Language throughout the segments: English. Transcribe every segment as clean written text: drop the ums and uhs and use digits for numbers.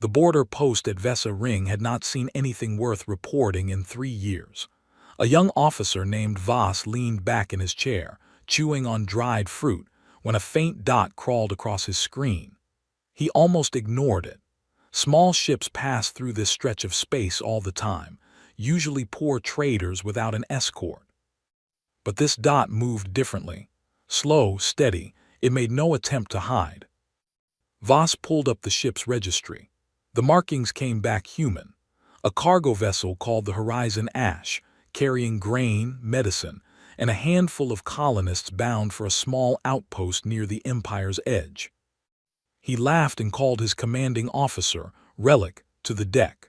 The border post at Vesa Ring had not seen anything worth reporting in 3 years. A young officer named Voss leaned back in his chair, chewing on dried fruit, when a faint dot crawled across his screen. He almost ignored it. Small ships pass through this stretch of space all the time, usually poor traders without an escort. But this dot moved differently. Slow, steady, it made no attempt to hide. Voss pulled up the ship's registry. The markings came back human. A cargo vessel called the Horizon Ash, carrying grain, medicine, and a handful of colonists bound for a small outpost near the Empire's edge. He laughed and called his commanding officer, Relic, to the deck.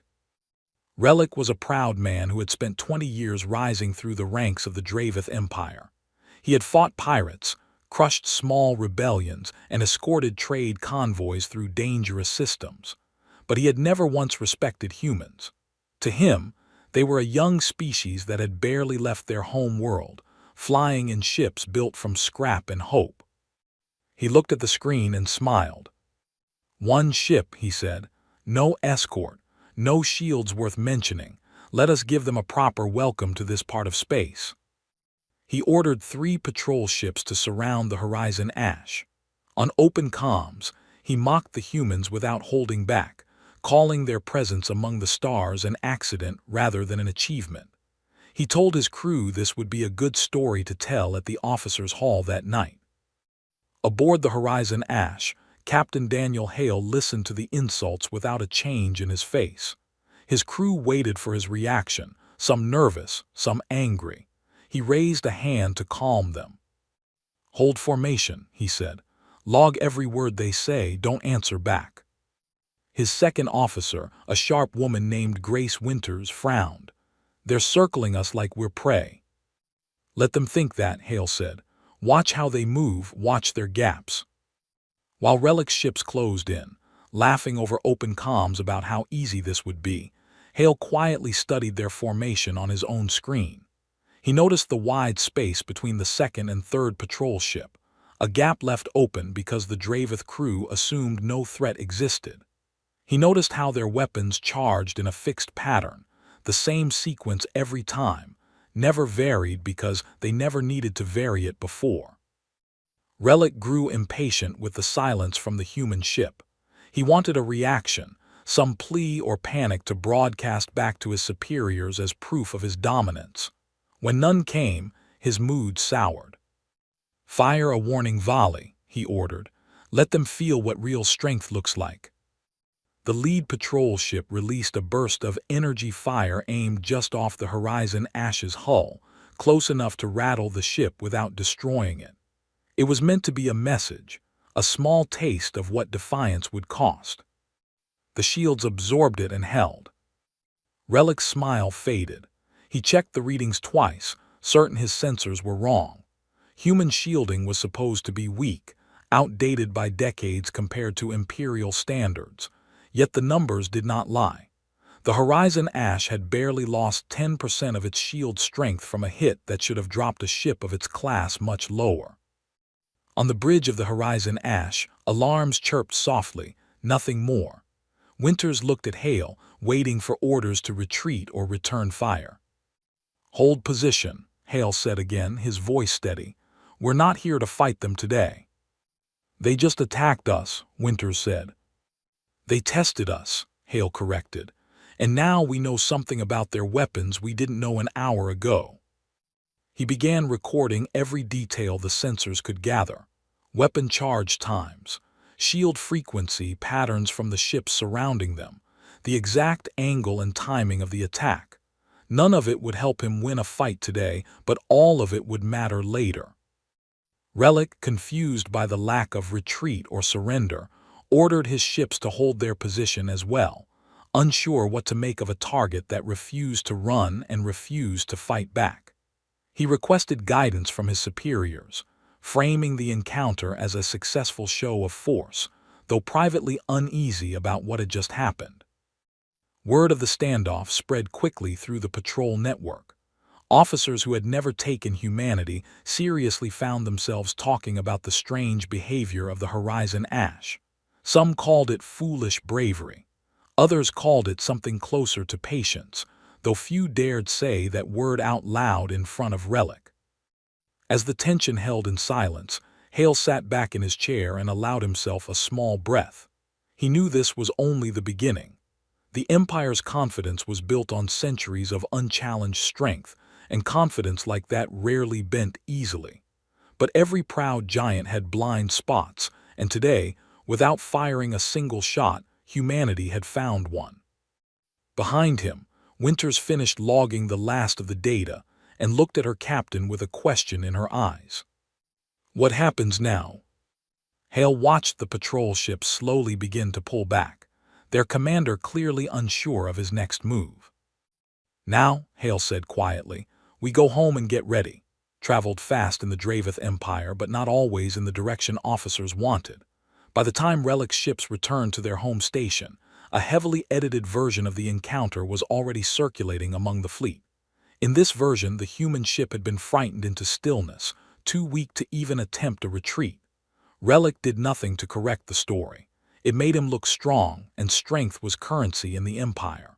Relic was a proud man who had spent 20 years rising through the ranks of the Dravith Empire. He had fought pirates, crushed small rebellions, and escorted trade convoys through dangerous systems. But he had never once respected humans. To him, they were a young species that had barely left their home world, flying in ships built from scrap and hope. He looked at the screen and smiled. "One ship," he said. "No escort, no shields worth mentioning. Let us give them a proper welcome to this part of space." He ordered 3 patrol ships to surround the Horizon Ash. On open comms, he mocked the humans without holding back, calling their presence among the stars an accident rather than an achievement. He told his crew this would be a good story to tell at the officers' hall that night. Aboard the Horizon Ash, Captain Daniel Hale listened to the insults without a change in his face. His crew waited for his reaction, some nervous, some angry. He raised a hand to calm them. "Hold formation," he said. "Log every word they say, don't answer back." His second officer, a sharp woman named Grace Winters, frowned. "They're circling us like we're prey." "Let them think that," Hale said. "Watch how they move, watch their gaps." While Relic's ships closed in, laughing over open comms about how easy this would be, Hale quietly studied their formation on his own screen. He noticed the wide space between the second and third patrol ship, a gap left open because the Dravith crew assumed no threat existed. He noticed how their weapons charged in a fixed pattern, the same sequence every time, never varied because they never needed to vary it before. Relic grew impatient with the silence from the human ship. He wanted a reaction, some plea or panic to broadcast back to his superiors as proof of his dominance. When none came, his mood soured. "Fire a warning volley," he ordered. "Let them feel what real strength looks like." The lead patrol ship released a burst of energy fire aimed just off the Horizon Ash's hull, close enough to rattle the ship without destroying it. It was meant to be a message, a small taste of what defiance would cost. The shields absorbed it and held. Relic's smile faded. He checked the readings twice, certain his sensors were wrong. Human shielding was supposed to be weak, outdated by decades compared to Imperial standards. Yet the numbers did not lie. The Horizon Ash had barely lost 10% of its shield strength from a hit that should have dropped a ship of its class much lower. On the bridge of the Horizon Ash, alarms chirped softly, nothing more. Winters looked at Hale, waiting for orders to retreat or return fire. "Hold position," Hale said again, his voice steady. "We're not here to fight them today." "They just attacked us," Winters said. "They tested us," Hale corrected. "And now we know something about their weapons we didn't know an hour ago." He began recording every detail the sensors could gather. Weapon charge times, shield frequency patterns from the ships surrounding them, the exact angle and timing of the attack. None of it would help him win a fight today, but all of it would matter later. Relic, confused by the lack of retreat or surrender, ordered his ships to hold their position as well, unsure what to make of a target that refused to run and refused to fight back. He requested guidance from his superiors, framing the encounter as a successful show of force, though privately uneasy about what had just happened. Word of the standoff spread quickly through the patrol network. Officers who had never taken humanity seriously found themselves talking about the strange behavior of the Horizon Ash. Some called it foolish bravery. Others called it something closer to patience, though few dared say that word out loud in front of Relic. As the tension held in silence, Hale sat back in his chair and allowed himself a small breath. He knew this was only the beginning. The Empire's confidence was built on centuries of unchallenged strength, and confidence like that rarely bent easily. But every proud giant had blind spots, and today, without firing a single shot, humanity had found one. Behind him, Winters finished logging the last of the data and looked at her captain with a question in her eyes. What happens now? Hale watched the patrol ship slowly begin to pull back, their commander clearly unsure of his next move. Now, Hale said quietly, we go home and get ready. Traveled fast in the Dravith Empire, but not always in the direction officers wanted. By the time Relic's ships returned to their home station, a heavily edited version of the encounter was already circulating among the fleet. In this version, the human ship had been frightened into stillness, too weak to even attempt a retreat. Relic did nothing to correct the story. It made him look strong, and strength was currency in the Empire.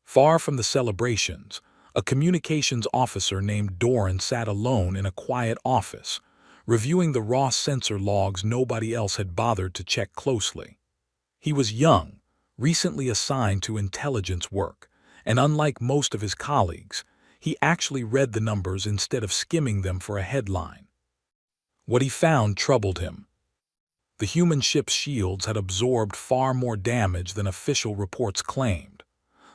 Far from the celebrations, a communications officer named Doran sat alone in a quiet office, reviewing the raw sensor logs nobody else had bothered to check closely. He was young, recently assigned to intelligence work, and unlike most of his colleagues, he actually read the numbers instead of skimming them for a headline. What he found troubled him. The human ship's shields had absorbed far more damage than official reports claimed.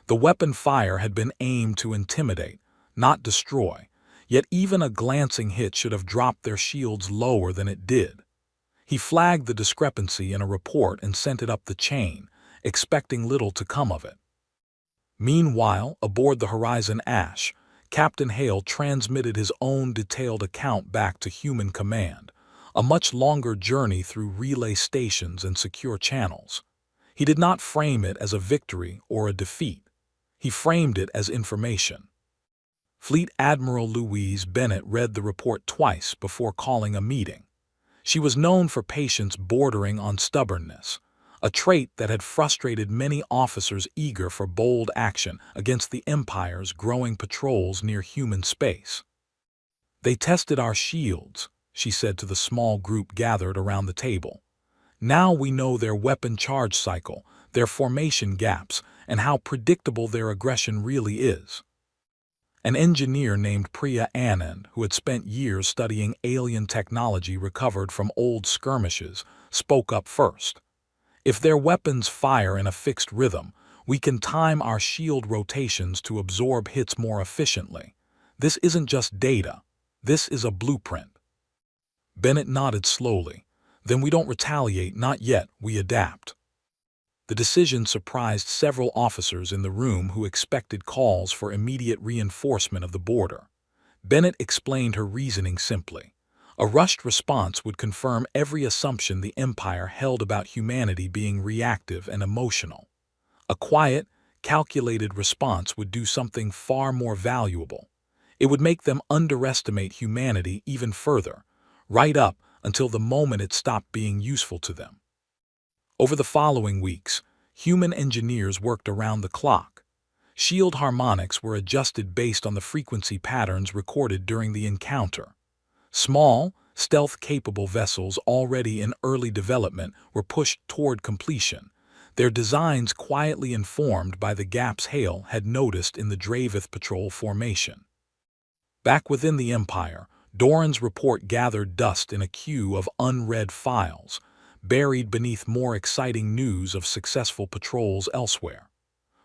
The weapon fire had been aimed to intimidate, not destroy, yet even a glancing hit should have dropped their shields lower than it did. He flagged the discrepancy in a report and sent it up the chain, expecting little to come of it. Meanwhile, aboard the Horizon Ash, Captain Hale transmitted his own detailed account back to Human Command, a much longer journey through relay stations and secure channels. He did not frame it as a victory or a defeat. He framed it as information. Fleet Admiral Louise Bennett read the report twice before calling a meeting. She was known for patience bordering on stubbornness, a trait that had frustrated many officers eager for bold action against the Empire's growing patrols near human space. They tested our shields, she said to the small group gathered around the table. Now we know their weapon charge cycle, their formation gaps, and how predictable their aggression really is. An engineer named Priya Anand, who had spent years studying alien technology recovered from old skirmishes, spoke up first. If their weapons fire in a fixed rhythm, we can time our shield rotations to absorb hits more efficiently. This isn't just data. This is a blueprint. Bennett nodded slowly. Then we don't retaliate, not yet, we adapt. The decision surprised several officers in the room who expected calls for immediate reinforcement of the border. Bennett explained her reasoning simply. A rushed response would confirm every assumption the Empire held about humanity being reactive and emotional. A quiet, calculated response would do something far more valuable. It would make them underestimate humanity even further, right up until the moment it stopped being useful to them. Over the following weeks, human engineers worked around the clock. Shield harmonics were adjusted based on the frequency patterns recorded during the encounter. Small, stealth-capable vessels already in early development were pushed toward completion, their designs quietly informed by the gaps Hale had noticed in the Dravith patrol formation. Back within the Empire, Doran's report gathered dust in a queue of unread files, buried beneath more exciting news of successful patrols elsewhere.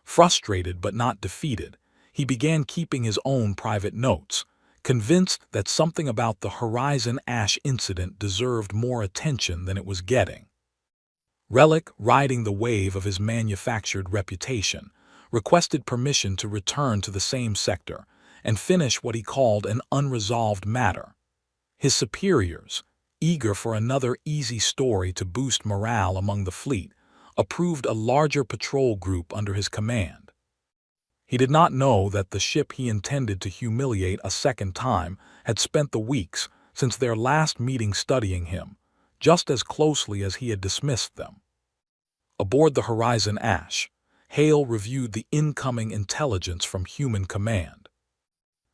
Frustrated but not defeated, he began keeping his own private notes, convinced that something about the Horizon Ash incident deserved more attention than it was getting. Relic, riding the wave of his manufactured reputation, requested permission to return to the same sector and finish what he called an unresolved matter. His superiors, eager for another easy story to boost morale among the fleet, approved a larger patrol group under his command. He did not know that the ship he intended to humiliate a second time had spent the weeks since their last meeting studying him, just as closely as he had dismissed them. Aboard the Horizon Ash, Hale reviewed the incoming intelligence from human command,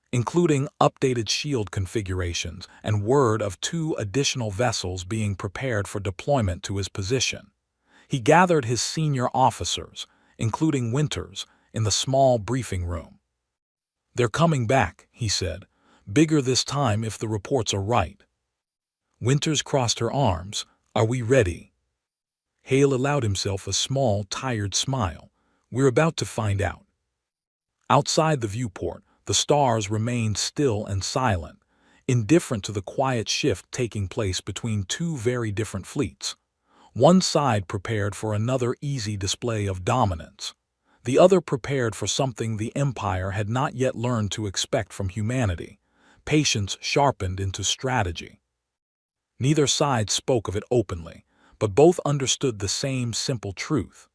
including updated shield configurations and word of 2 additional vessels being prepared for deployment to his position. He gathered his senior officers, including Winters, in the small briefing room. "They're coming back," he said. "Bigger this time if the reports are right." Winters crossed her arms. "Are we ready?" Hale allowed himself a small, tired smile. "We're about to find out." Outside the viewport, the stars remained still and silent, indifferent to the quiet shift taking place between 2 very different fleets. One side prepared for another easy display of dominance. The other prepared for something the Empire had not yet learned to expect from humanity: patience sharpened into strategy. Neither side spoke of it openly, but both understood the same simple truth.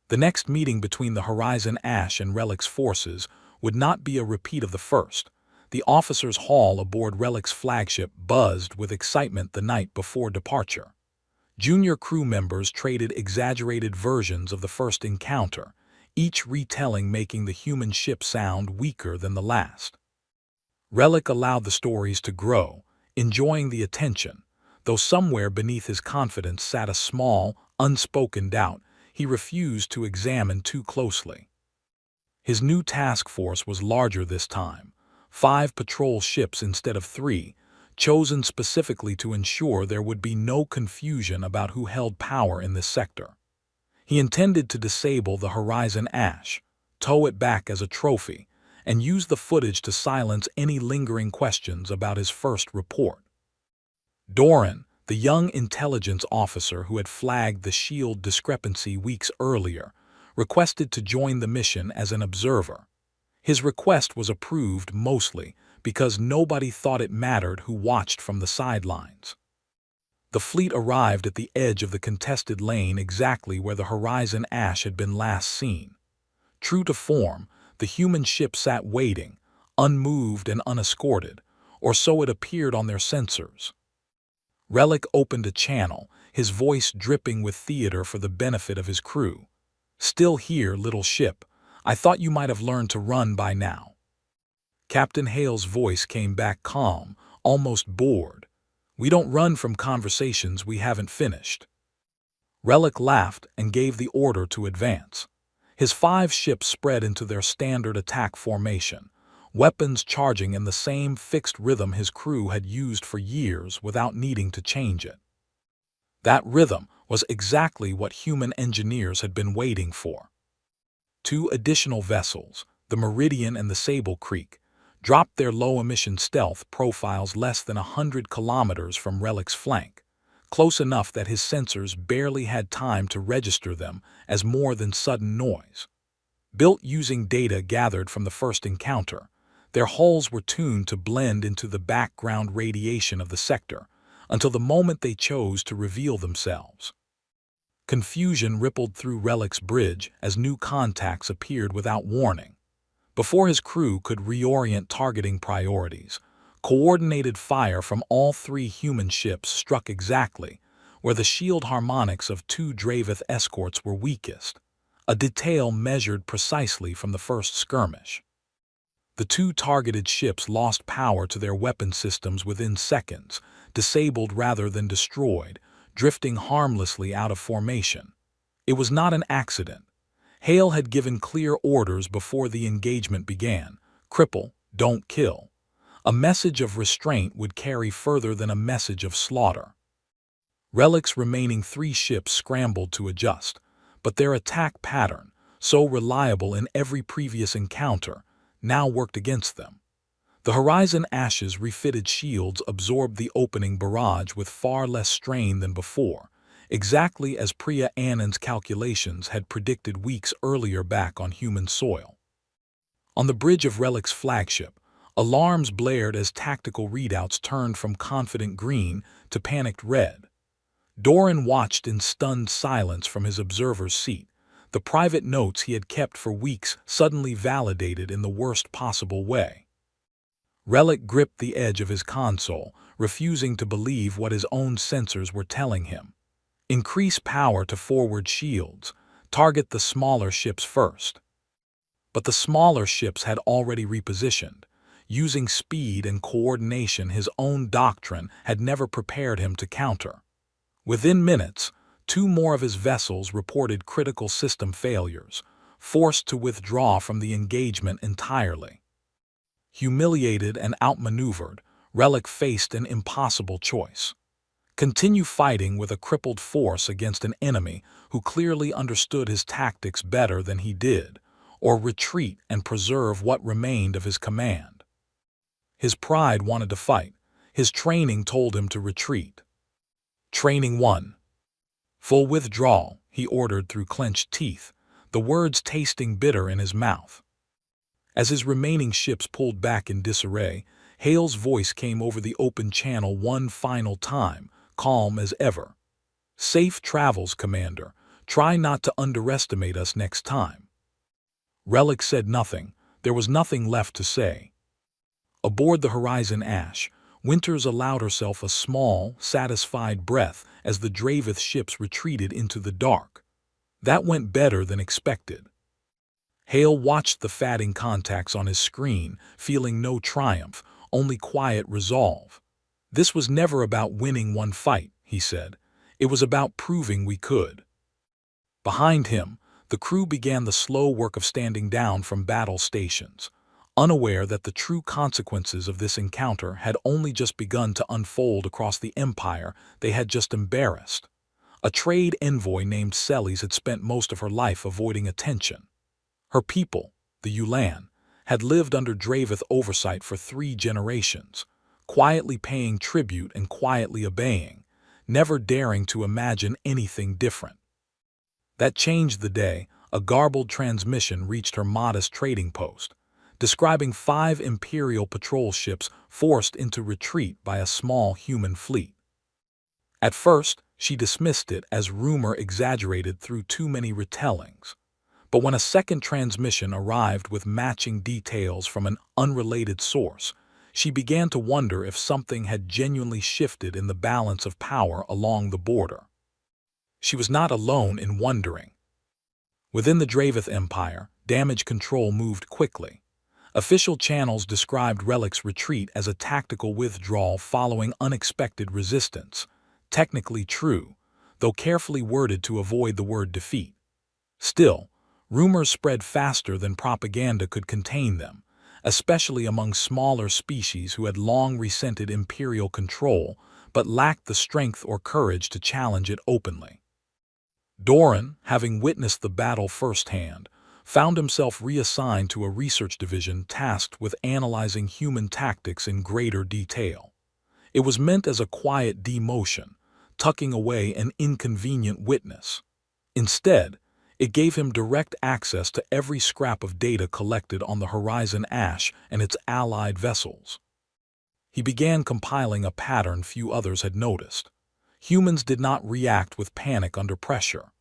The next meeting between the Horizon Ash and Relic's forces would not be a repeat of the first. The officers' hall aboard Relic's flagship buzzed with excitement the night before departure. Junior crew members traded exaggerated versions of the first encounter, each retelling making the human ship sound weaker than the last. Relic allowed the stories to grow, enjoying the attention, though somewhere beneath his confidence sat a small, unspoken doubt he refused to examine too closely. His new task force was larger this time, 5 patrol ships instead of 3, chosen specifically to ensure there would be no confusion about who held power in this sector. He intended to disable the Horizon Ash, tow it back as a trophy, and use the footage to silence any lingering questions about his first report. Doran, the young intelligence officer who had flagged the shield discrepancy weeks earlier, requested to join the mission as an observer. His request was approved mostly because nobody thought it mattered who watched from the sidelines. The fleet arrived at the edge of the contested lane exactly where the Horizon Ash had been last seen. True to form, the human ship sat waiting, unmoved and unescorted, or so it appeared on their sensors. Relic opened a channel, his voice dripping with theater for the benefit of his crew. "Still here, little ship. I thought you might have learned to run by now." Captain Hale's voice came back calm, almost bored. "We don't run from conversations we haven't finished." Relic laughed and gave the order to advance. His 5 ships spread into their standard attack formation, weapons charging in the same fixed rhythm his crew had used for years without needing to change it. That rhythm was exactly what human engineers had been waiting for. 2 additional vessels, the Meridian and the Sable Creek, dropped their low-emission stealth profiles less than 100 kilometers from Relic's flank, close enough that his sensors barely had time to register them as more than sudden noise. Built using data gathered from the first encounter, their hulls were tuned to blend into the background radiation of the sector until the moment they chose to reveal themselves. Confusion rippled through Relic's bridge as new contacts appeared without warning. Before his crew could reorient targeting priorities, coordinated fire from all 3 human ships struck exactly where the shield harmonics of 2 Dravith escorts were weakest, a detail measured precisely from the first skirmish. The 2 targeted ships lost power to their weapon systems within seconds, disabled rather than destroyed, drifting harmlessly out of formation. It was not an accident. Hale had given clear orders before the engagement began: cripple, don't kill. A message of restraint would carry further than a message of slaughter. Relic's remaining 3 ships scrambled to adjust, but their attack pattern, so reliable in every previous encounter, now worked against them. The Horizon Ash's refitted shields absorbed the opening barrage with far less strain than before, exactly as Priya Annan's calculations had predicted weeks earlier back on human soil. On the bridge of Relic's flagship, alarms blared as tactical readouts turned from confident green to panicked red. Doran watched in stunned silence from his observer's seat, the private notes he had kept for weeks suddenly validated in the worst possible way. Relic gripped the edge of his console, refusing to believe what his own sensors were telling him. Increase power to forward shields. Target the smaller ships first. But the smaller ships had already repositioned. Using speed and coordination his own doctrine had never prepared him to counter. Within minutes, 2 more of his vessels reported critical system failures, forced to withdraw from the engagement entirely. Humiliated and outmaneuvered, Relic faced an impossible choice. Continue fighting with a crippled force against an enemy who clearly understood his tactics better than he did, or retreat and preserve what remained of his command. His pride wanted to fight. His training told him to retreat. Training 1. Full withdrawal, he ordered through clenched teeth, the words tasting bitter in his mouth. As his remaining ships pulled back in disarray, Hale's voice came over the open channel one final time, calm as ever. Safe travels, Commander. Try not to underestimate us next time. Relic said nothing. There was nothing left to say. Aboard the Horizon Ash, Winters allowed herself a small, satisfied breath as the Dravith ships retreated into the dark. That went better than expected. Hale watched the fading contacts on his screen, feeling no triumph, only quiet resolve. This was never about winning one fight, he said. It was about proving we could. Behind him, the crew began the slow work of standing down from battle stations, unaware that the true consequences of this encounter had only just begun to unfold across the empire they had just embarrassed. A trade envoy named Celes had spent most of her life avoiding attention. Her people, the Ulan, had lived under Dravith oversight for 3 generations, quietly paying tribute and quietly obeying, never daring to imagine anything different. That changed the day a garbled transmission reached her modest trading post, describing 5 Imperial patrol ships forced into retreat by a small human fleet. At first, she dismissed it as rumor exaggerated through too many retellings. But when a second transmission arrived with matching details from an unrelated source, she began to wonder if something had genuinely shifted in the balance of power along the border. She was not alone in wondering. Within the Dravith Empire, damage control moved quickly. Official channels described Relic's retreat as a tactical withdrawal following unexpected resistance, technically true, though carefully worded to avoid the word defeat. Still, rumors spread faster than propaganda could contain them, especially among smaller species who had long resented imperial control but lacked the strength or courage to challenge it openly. Doran, having witnessed the battle firsthand, found himself reassigned to a research division tasked with analyzing human tactics in greater detail. It was meant as a quiet demotion, tucking away an inconvenient witness. Instead, it gave him direct access to every scrap of data collected on the Horizon Ash and its allied vessels. He began compiling a pattern few others had noticed. Humans did not react with panic under pressure.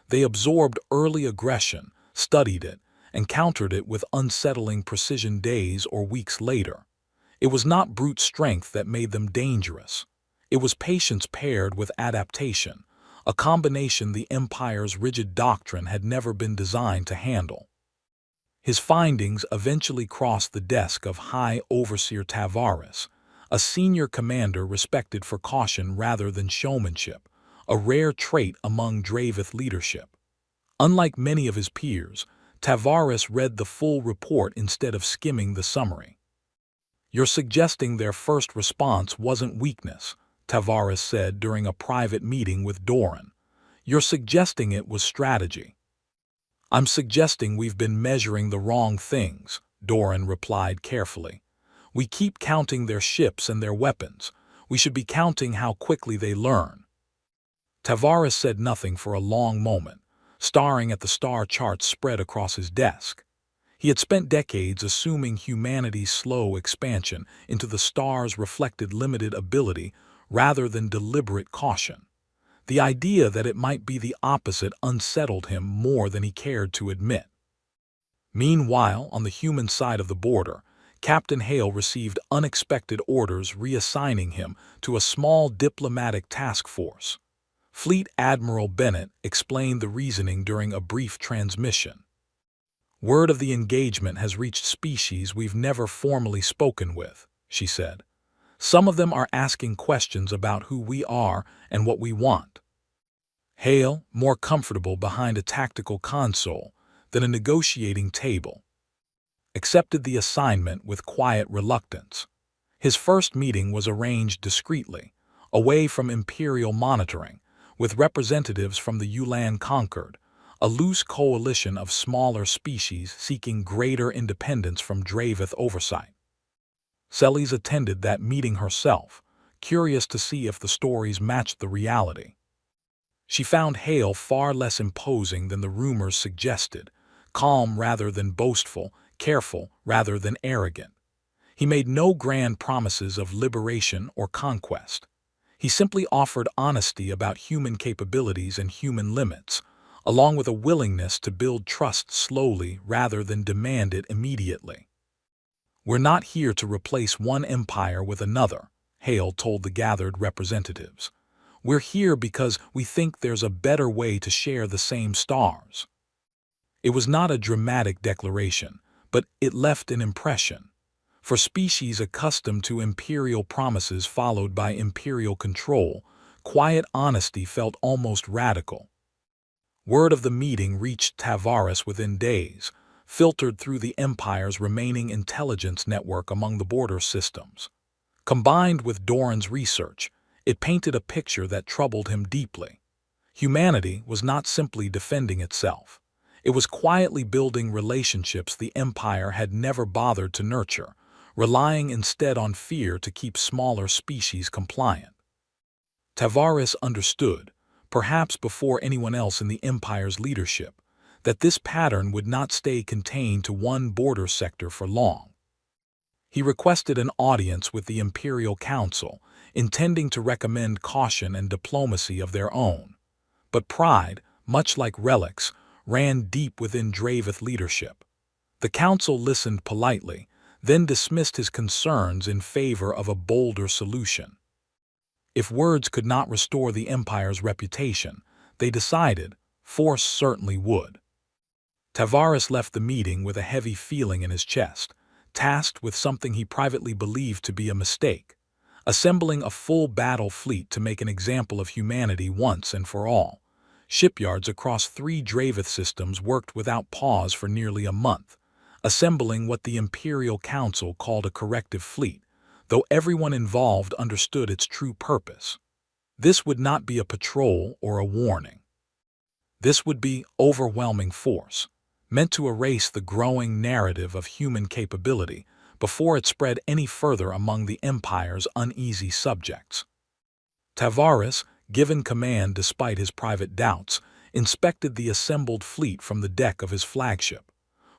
They absorbed early aggression, studied it, and countered it with unsettling precision days or weeks later. It was not brute strength that made them dangerous. It was patience paired with adaptation, a combination the Empire's rigid doctrine had never been designed to handle. His findings eventually crossed the desk of High Overseer Tavares, a senior commander respected for caution rather than showmanship, a rare trait among Dravith leadership. Unlike many of his peers, Tavares read the full report instead of skimming the summary. "You're suggesting their first response wasn't weakness," Tavares said during a private meeting with Doran. "You're suggesting it was strategy." "I'm suggesting we've been measuring the wrong things," Doran replied carefully. "We keep counting their ships and their weapons. We should be counting how quickly they learn." Tavares said nothing for a long moment, staring at the star charts spread across his desk. He had spent decades assuming humanity's slow expansion into the stars reflected limited ability rather than deliberate caution. The idea that it might be the opposite unsettled him more than he cared to admit. Meanwhile, on the human side of the border, Captain Hale received unexpected orders reassigning him to a small diplomatic task force. Fleet Admiral Bennett explained the reasoning during a brief transmission. "Word of the engagement has reached species we've never formally spoken with," she said. "Some of them are asking questions about who we are and what we want." Hale, more comfortable behind a tactical console than a negotiating table, accepted the assignment with quiet reluctance. His first meeting was arranged discreetly, away from Imperial monitoring, with representatives from the Ulan Concord, a loose coalition of smaller species seeking greater independence from Dravith oversight. Celes attended that meeting herself, curious to see if the stories matched the reality. She found Hale far less imposing than the rumors suggested, calm rather than boastful, careful rather than arrogant. He made no grand promises of liberation or conquest. He simply offered honesty about human capabilities and human limits, along with a willingness to build trust slowly rather than demand it immediately. "We're not here to replace one empire with another," Hale told the gathered representatives. "We're here because we think there's a better way to share the same stars." It was not a dramatic declaration, but it left an impression. For species accustomed to imperial promises followed by imperial control, quiet honesty felt almost radical. Word of the meeting reached Tavares within days, filtered through the Empire's remaining intelligence network among the border systems. Combined with Doran's research, it painted a picture that troubled him deeply. Humanity was not simply defending itself. It was quietly building relationships the Empire had never bothered to nurture, relying instead on fear to keep smaller species compliant. Tavares understood, perhaps before anyone else in the Empire's leadership, that this pattern would not stay contained to one border sector for long. He requested an audience with the Imperial Council, intending to recommend caution and diplomacy of their own. But pride, much like relics, ran deep within Dravith leadership. The council listened politely, then dismissed his concerns in favor of a bolder solution. If words could not restore the Empire's reputation, they decided, force certainly would. Tavares left the meeting with a heavy feeling in his chest, tasked with something he privately believed to be a mistake, assembling a full battle fleet to make an example of humanity once and for all. Shipyards across 3 Dravith systems worked without pause for nearly a month, assembling what the Imperial Council called a corrective fleet, though everyone involved understood its true purpose. This would not be a patrol or a warning. This would be overwhelming force, meant to erase the growing narrative of human capability before it spread any further among the Empire's uneasy subjects. Tavares, given command despite his private doubts, inspected the assembled fleet from the deck of his flagship.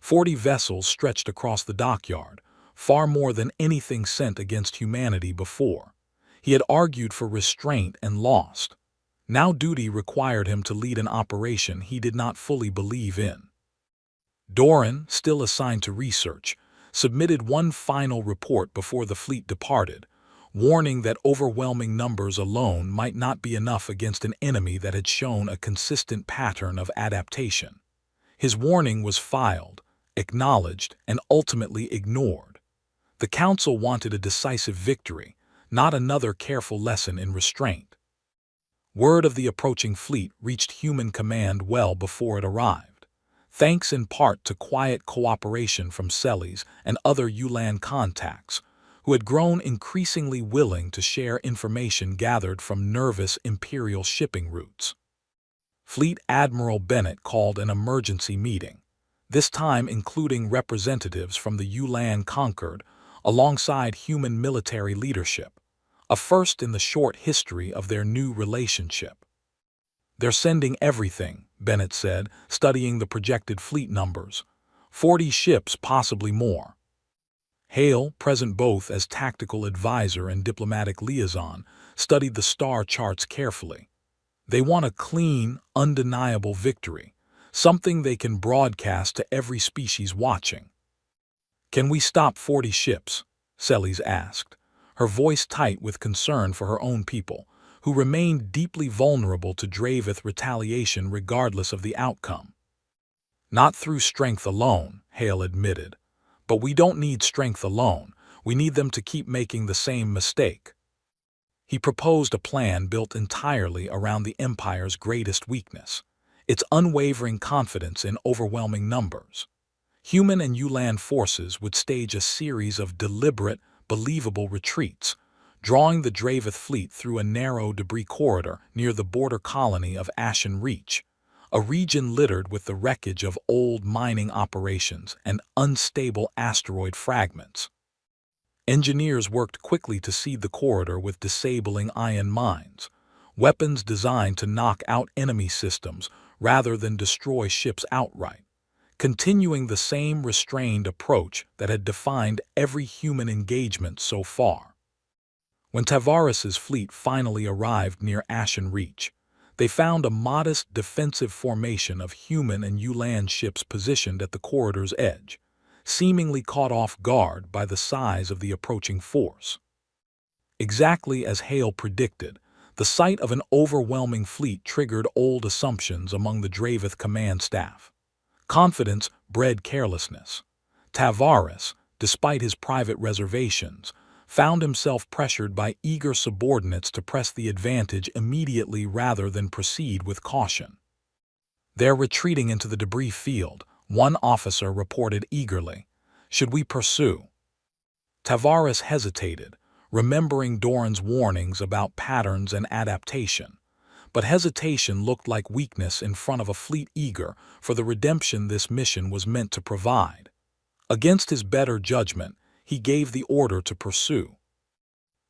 40 vessels stretched across the dockyard, far more than anything sent against humanity before. He had argued for restraint and lost. Now duty required him to lead an operation he did not fully believe in. Doran, still assigned to research, submitted one final report before the fleet departed, warning that overwhelming numbers alone might not be enough against an enemy that had shown a consistent pattern of adaptation. His warning was filed, acknowledged, and ultimately ignored. The Council wanted a decisive victory, not another careful lesson in restraint. Word of the approaching fleet reached human command well before it arrived, thanks in part to quiet cooperation from Celes and other Ulan contacts, who had grown increasingly willing to share information gathered from nervous Imperial shipping routes. Fleet Admiral Bennett called an emergency meeting, this time including representatives from the Ulan Concord alongside human military leadership, a first in the short history of their new relationship. "They're sending everything," Bennett said, studying the projected fleet numbers. 40 ships, possibly more. Hale, present both as tactical advisor and diplomatic liaison, studied the star charts carefully. "They want a clean, undeniable victory, something they can broadcast to every species watching." "Can we stop 40 ships?" Celes asked, her voice tight with concern for her own people, who remained deeply vulnerable to Dravith retaliation regardless of the outcome. "Not through strength alone," Hale admitted. "But we don't need strength alone. We need them to keep making the same mistake." He proposed a plan built entirely around the Empire's greatest weakness, its unwavering confidence in overwhelming numbers. Human and Ulan forces would stage a series of deliberate, believable retreats, drawing the Dravith fleet through a narrow debris corridor near the border colony of Ashen Reach, a region littered with the wreckage of old mining operations and unstable asteroid fragments. Engineers worked quickly to seed the corridor with disabling ion mines, weapons designed to knock out enemy systems rather than destroy ships outright, continuing the same restrained approach that had defined every human engagement so far. When Tavares's fleet finally arrived near Ashen Reach, they found a modest defensive formation of human and Ulan ships positioned at the corridor's edge, seemingly caught off guard by the size of the approaching force. Exactly as Hale predicted, the sight of an overwhelming fleet triggered old assumptions among the Dravith command staff. Confidence bred carelessness. Tavares, despite his private reservations, found himself pressured by eager subordinates to press the advantage immediately rather than proceed with caution. "They're retreating into the debris field," one officer reported eagerly. "Should we pursue?" Tavares hesitated, remembering Doran's warnings about patterns and adaptation. But hesitation looked like weakness in front of a fleet eager for the redemption this mission was meant to provide. Against his better judgment, he gave the order to pursue.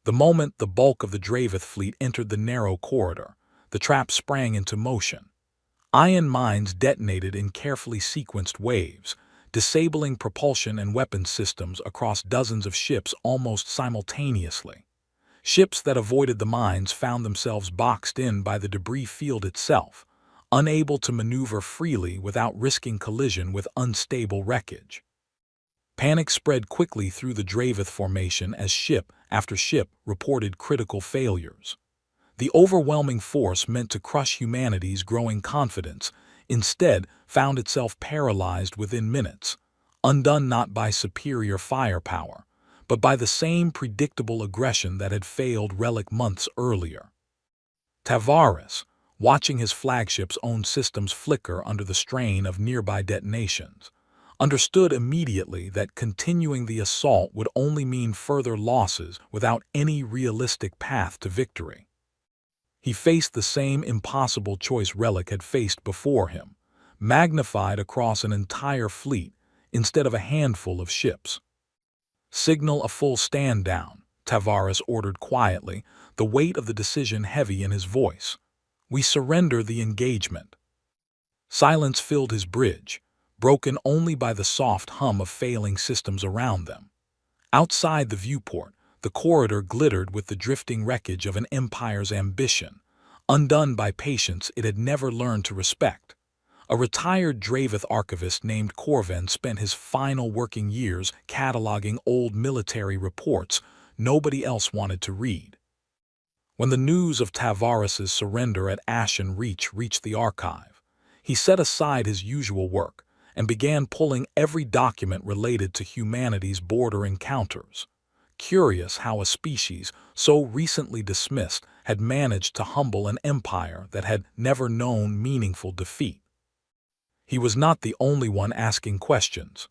The moment the bulk of the Dravith fleet entered the narrow corridor, the trap sprang into motion. Ion mines detonated in carefully sequenced waves, disabling propulsion and weapons systems across dozens of ships almost simultaneously. Ships that avoided the mines found themselves boxed in by the debris field itself, unable to maneuver freely without risking collision with unstable wreckage. Panic spread quickly through the Dravith formation as ship after ship reported critical failures. The overwhelming force meant to crush humanity's growing confidence instead found itself paralyzed within minutes, undone not by superior firepower, but by the same predictable aggression that had failed Relic months earlier. Tavares, watching his flagship's own systems flicker under the strain of nearby detonations, understood immediately that continuing the assault would only mean further losses without any realistic path to victory. He faced the same impossible choice Relic had faced before him, magnified across an entire fleet instead of a handful of ships. "Signal a full stand down," Tavares ordered quietly, the weight of the decision heavy in his voice. "We surrender the engagement." Silence filled his bridge, broken only by the soft hum of failing systems around them. Outside the viewport, the corridor glittered with the drifting wreckage of an empire's ambition, undone by patience it had never learned to respect. A retired Dravith archivist named Corvan spent his final working years cataloging old military reports nobody else wanted to read. When the news of Tavares's surrender at Ashen Reach reached the archive, he set aside his usual work and began pulling every document related to humanity's border encounters. Curious how a species so recently dismissed had managed to humble an empire that had never known meaningful defeat. He was not the only one asking questions.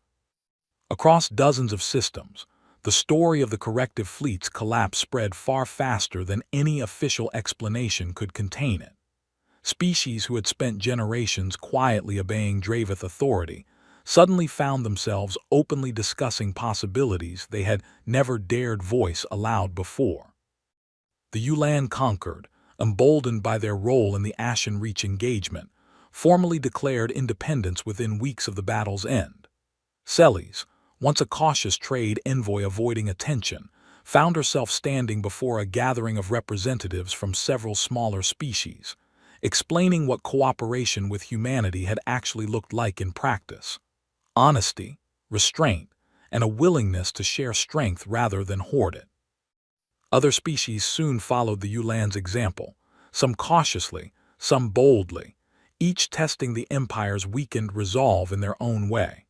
Across dozens of systems, the story of the corrective fleet's collapse spread far faster than any official explanation could contain it. Species who had spent generations quietly obeying Dravith authority suddenly found themselves openly discussing possibilities they had never dared voice aloud before. The Ulan conquered, emboldened by their role in the Ashen Reach engagement, formally declared independence within weeks of the battle's end. Celes, once a cautious trade envoy avoiding attention, found herself standing before a gathering of representatives from several smaller species, explaining what cooperation with humanity had actually looked like in practice. Honesty, restraint, and a willingness to share strength rather than hoard it. Other species soon followed the Yulan's example, some cautiously, some boldly, each testing the empire's weakened resolve in their own way.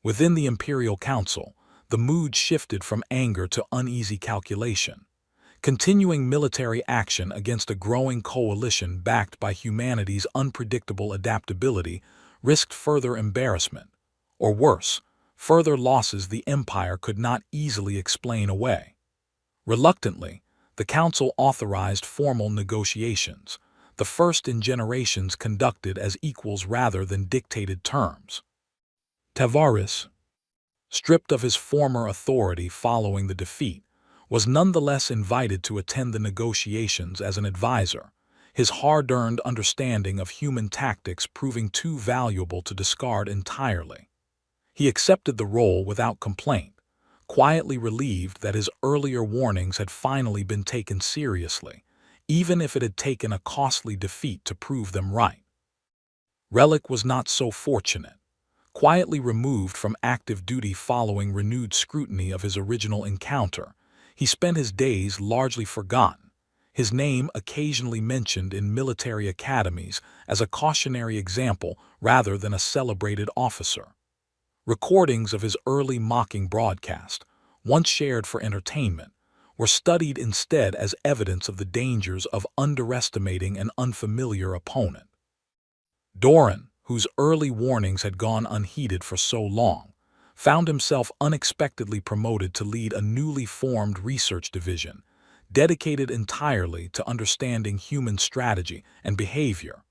Within the Imperial Council, the mood shifted from anger to uneasy calculation. Continuing military action against a growing coalition backed by humanity's unpredictable adaptability risked further embarrassment, or worse, further losses the Empire could not easily explain away. Reluctantly, the Council authorized formal negotiations, the first in generations conducted as equals rather than dictated terms. Tavares, stripped of his former authority following the defeat, was nonetheless invited to attend the negotiations as an advisor, his hard-earned understanding of human tactics proving too valuable to discard entirely. He accepted the role without complaint, quietly relieved that his earlier warnings had finally been taken seriously, even if it had taken a costly defeat to prove them right. Relic was not so fortunate. Quietly removed from active duty following renewed scrutiny of his original encounter, he spent his days largely forgotten, his name occasionally mentioned in military academies as a cautionary example rather than a celebrated officer. Recordings of his early mocking broadcast, once shared for entertainment, were studied instead as evidence of the dangers of underestimating an unfamiliar opponent. Doran, whose early warnings had gone unheeded for so long, found himself unexpectedly promoted to lead a newly formed research division, dedicated entirely to understanding human strategy and behavior,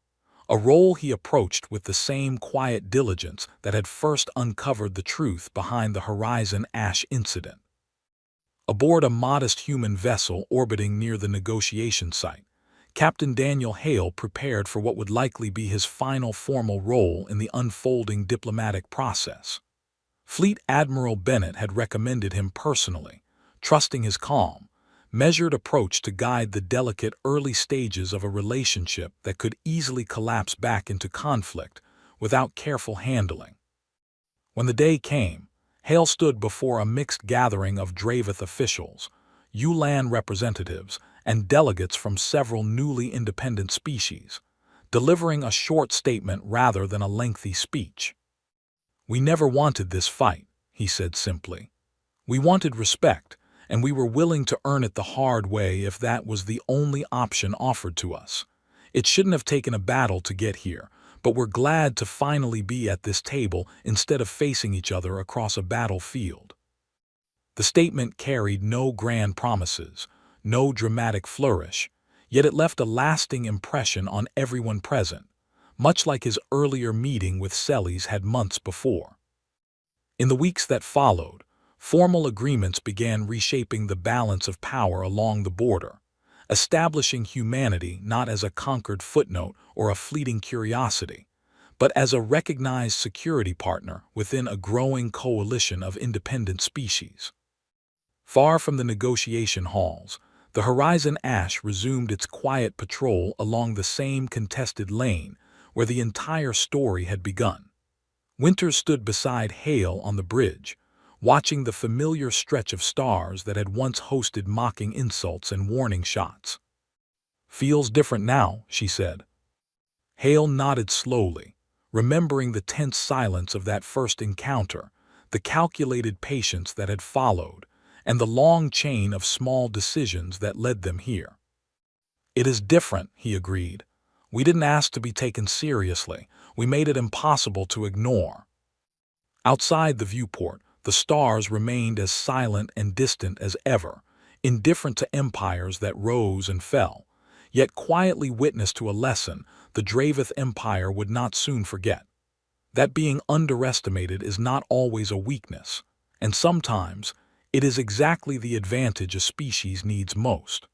a role he approached with the same quiet diligence that had first uncovered the truth behind the Horizon Ash incident. Aboard a modest human vessel orbiting near the negotiation site, Captain Daniel Hale prepared for what would likely be his final formal role in the unfolding diplomatic process. Fleet Admiral Bennett had recommended him personally, trusting his calm, measured approach to guide the delicate early stages of a relationship that could easily collapse back into conflict without careful handling. When the day came, Hale stood before a mixed gathering of Dravith officials, Yulan representatives, and delegates from several newly independent species, delivering a short statement rather than a lengthy speech. "We never wanted this fight," he said simply. "We wanted respect, and we were willing to earn it the hard way if that was the only option offered to us. It shouldn't have taken a battle to get here, but we're glad to finally be at this table instead of facing each other across a battlefield." The statement carried no grand promises, no dramatic flourish, yet it left a lasting impression on everyone present, much like his earlier meeting with Celes had months before. In the weeks that followed, formal agreements began reshaping the balance of power along the border, establishing humanity not as a conquered footnote or a fleeting curiosity, but as a recognized security partner within a growing coalition of independent species. Far from the negotiation halls, the Horizon Ash resumed its quiet patrol along the same contested lane where the entire story had begun. Winters stood beside Hale on the bridge, watching the familiar stretch of stars that had once hosted mocking insults and warning shots. "Feels different now," she said. Hale nodded slowly, remembering the tense silence of that first encounter, the calculated patience that had followed, and the long chain of small decisions that led them here. "It is different," he agreed. "We didn't ask to be taken seriously. We made it impossible to ignore." Outside the viewport, the stars remained as silent and distant as ever, indifferent to empires that rose and fell, yet quietly witness to a lesson the Dravith Empire would not soon forget. That being underestimated is not always a weakness, and sometimes it is exactly the advantage a species needs most.